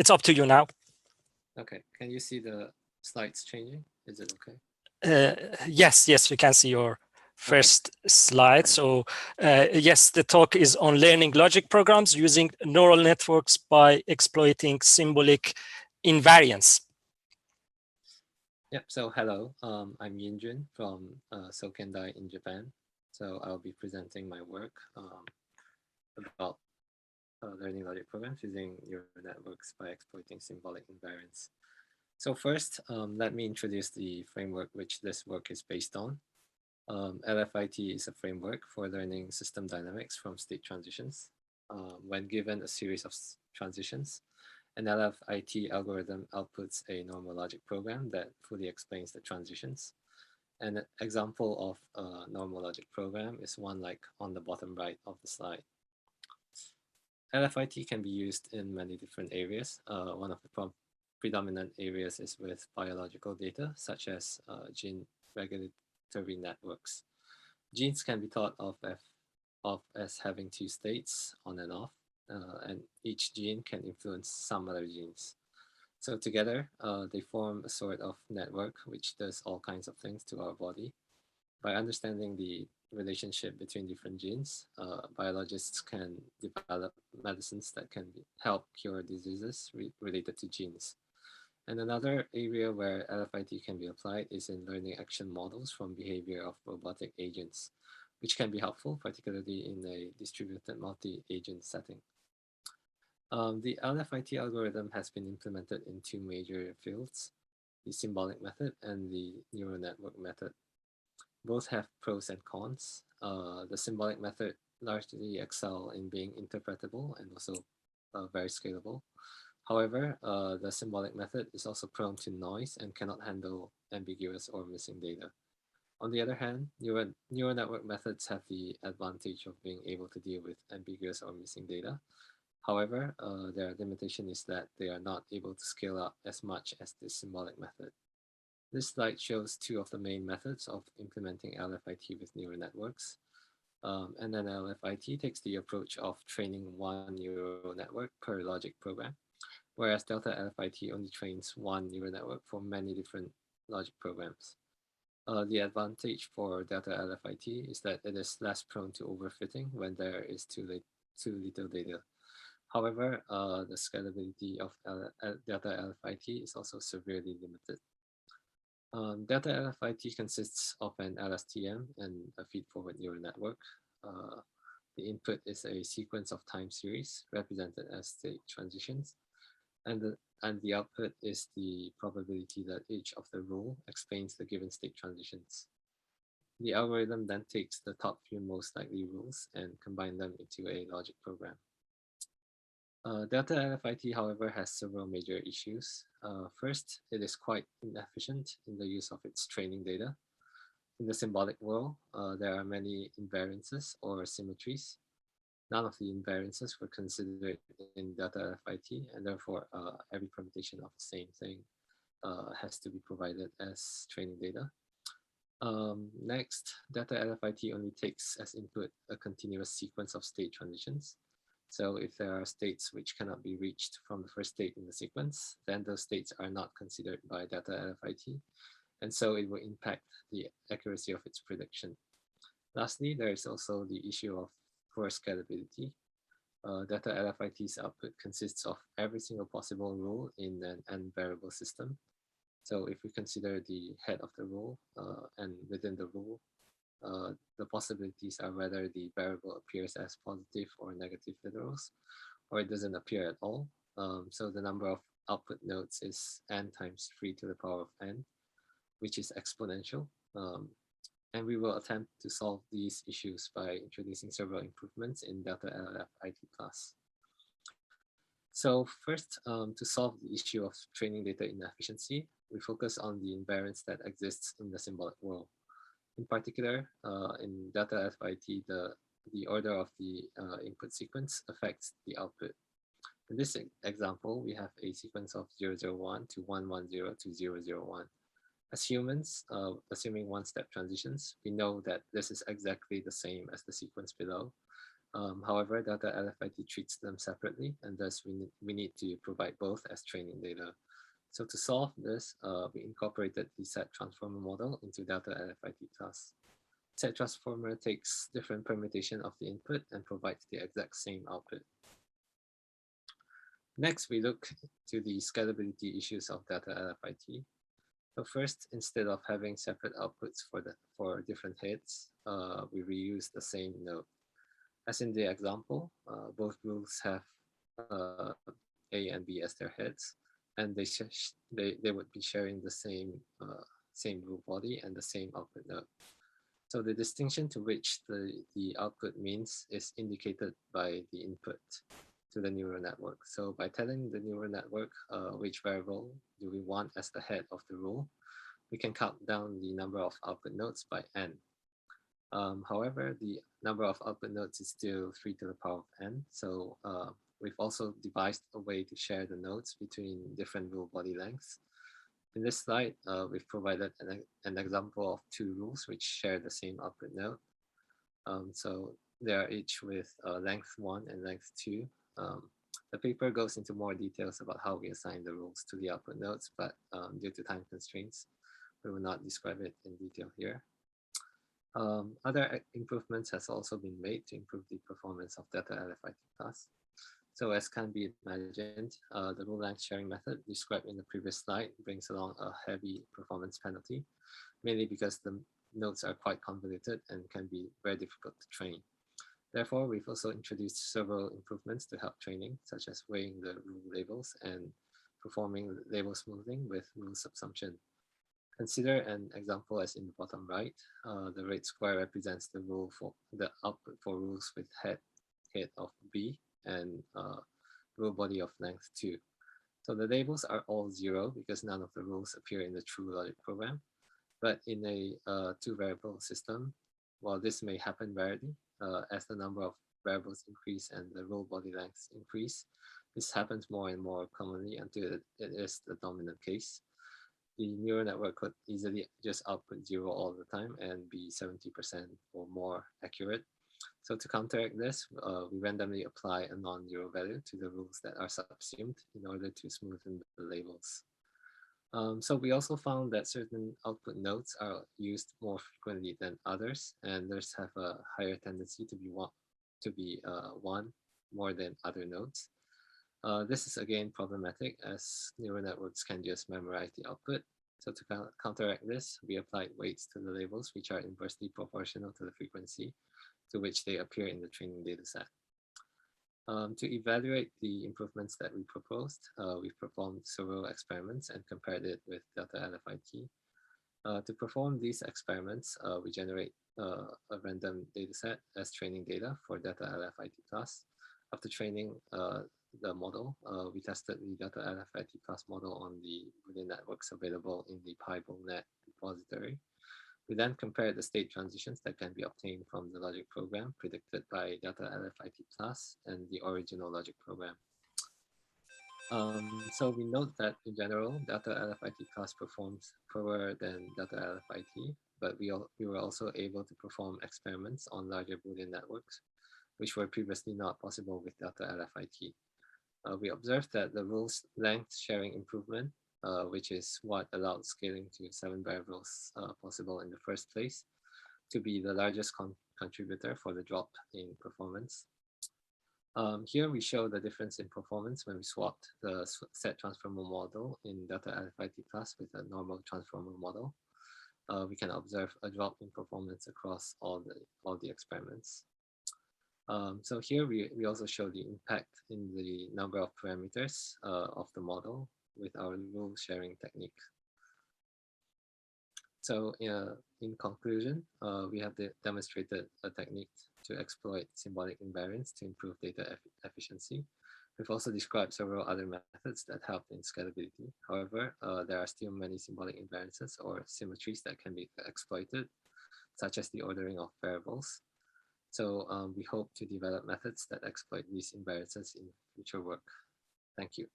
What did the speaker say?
It's up to you now. Okay, can you see the slides changing? Is it okay? Yes, we can see your first slide. So yes, the talk is on learning logic programs using neural networks by exploiting symbolic invariance. Yep, so hello, I'm Yinjun from Sokendai in Japan. So I'll be presenting my work about learning logic programs using neural networks by exploiting symbolic invariance. So first, let me introduce the framework which this work is based on. LFIT is a framework for learning system dynamics from state transitions. When given a series of transitions, an LFIT algorithm outputs a normal logic program that fully explains the transitions. An example of a normal logic program is one like on the bottom right of the slide. LFIT can be used in many different areas. One of the predominant areas is with biological data, such as gene regulatory networks. Genes can be thought of as having two states, on and off, and each gene can influence some other genes. So together, they form a sort of network which does all kinds of things to our body. By understanding the relationship between different genes, biologists can develop medicines that can help cure diseases related to genes. And another area where LFIT can be applied is in learning action models from behavior of robotic agents, which can be helpful, particularly in a distributed multi-agent setting. The LFIT algorithm has been implemented in two major fields, the symbolic method and the neural network method. Both have pros and cons. The symbolic method largely excel in being interpretable and also very scalable. However, the symbolic method is also prone to noise and cannot handle ambiguous or missing data. On the other hand, neural network methods have the advantage of being able to deal with ambiguous or missing data. However, their limitation is that they are not able to scale up as much as the symbolic method. This slide shows two of the main methods of implementing LFIT with neural networks. And then LFIT takes the approach of training one neural network per logic program, whereas Delta LFIT only trains one neural network for many different logic programs. The advantage for Delta LFIT is that it is less prone to overfitting when there is too little data. However, the scalability of Delta LFIT is also severely limited. Delta LFIT consists of an LSTM and a feed-forward neural network. The input is a sequence of time series represented as state transitions, and the output is the probability that each of the rule explains the given state transitions. The algorithm then takes the top few most likely rules and combine them into a logic program. Delta LFIT, however, has several major issues. First, it is quite inefficient in the use of its training data. In the symbolic world, there are many invariances or symmetries. None of the invariances were considered in Delta LFIT, and therefore every permutation of the same thing has to be provided as training data. Next, Delta LFIT only takes as input a continuous sequence of state transitions. So if there are states which cannot be reached from the first state in the sequence, then those states are not considered by Delta LFIT, and so it will impact the accuracy of its prediction. Lastly, there is also the issue of poor scalability. Delta LFIT's output consists of every single possible rule in an n variable system. So if we consider the head of the rule and within the rule, the possibilities are whether the variable appears as positive or negative literals, or it doesn't appear at all. So the number of output nodes is n times 3 to the power of n, which is exponential. And we will attempt to solve these issues by introducing several improvements in Delta LFIT class. So first, to solve the issue of training data inefficiency, we focus on the invariance that exists in the symbolic world. In particular, in Delta LFIT, the order of the input sequence affects the output. In this example, we have a sequence of 001 to 110 to 001. As humans, assuming one-step transitions, we know that this is exactly the same as the sequence below. However, data LFIT treats them separately, and thus we need to provide both as training data. So to solve this, we incorporated the set transformer model into data LFIT class. Set transformer takes different permutation of the input and provides the exact same output. Next, we look to the scalability issues of data LFIT. So first, instead of having separate outputs for different heads, we reuse the same node. As in the example, both rules have A and B as their heads, and they would be sharing the same rule body and the same output node. So the distinction to which the output means is indicated by the input to the neural network. So by telling the neural network which variable do we want as the head of the rule, we can count down the number of output nodes by n. However, the number of output nodes is still 3 to the power of n. So we've also devised a way to share the nodes between different rule body lengths. In this slide, we've provided an example of 2 rules which share the same output node. So they are each with length 1 and length 2. The paper goes into more details about how we assign the rules to the output nodes, but due to time constraints, we will not describe it in detail here. Other improvements has also been made to improve the performance of data LFIT class. So as can be imagined, the rule length sharing method described in the previous slide brings along a heavy performance penalty, mainly because the nodes are quite convoluted and can be very difficult to train. Therefore, we've also introduced several improvements to help training, such as weighing the rule labels and performing label smoothing with rule subsumption. Consider an example as in the bottom right. The red square represents the rule for the output for rules with head of B and rule body of length 2. So the labels are all 0 because none of the rules appear in the true logic program. But in a 2-variable system, while this may happen rarely, as the number of variables increase and the rule body lengths increase, this happens more and more commonly until it is the dominant case. The neural network could easily just output 0 all the time and be 70% or more accurate. So to counteract this, we randomly apply a non-zero value to the rules that are subsumed in order to smoothen the labels. So we also found that certain output nodes are used more frequently than others, and those have a higher tendency to be one more than other nodes. This is again problematic as neural networks can just memorize the output. So to counteract this, we applied weights to the labels, which are inversely proportional to the frequency to which they appear in the training dataset. To evaluate the improvements that we proposed, we've performed several experiments and compared it with data LFIT. To perform these experiments, we generate a random dataset as training data for data LFIT class. After training the model, we tested the data LFIT class model on the Boolean networks available in the PyBoolNet repository. We then compared the state transitions that can be obtained from the logic program predicted by data LFIT class and the original logic program. So we note that in general, data LFIT class performs poorer than data LFIT, but we were also able to perform experiments on larger Boolean networks, which were previously not possible with data LFIT. We observed that the rules length sharing improvement, which is what allowed scaling to 7 variables possible in the first place, to be the largest contributor for the drop in performance. Here we show the difference in performance when we swapped the set transformer model in data LFIT class with a normal transformer model. We can observe a drop in performance across all the experiments. So here we also show the impact in the number of parameters of the model with our rule sharing technique. So in conclusion, we have demonstrated a technique to exploit symbolic invariance to improve data efficiency. We've also described several other methods that help in scalability. However, there are still many symbolic invariances or symmetries that can be exploited, such as the ordering of variables. So we hope to develop methods that exploit these invariances in future work. Thank you.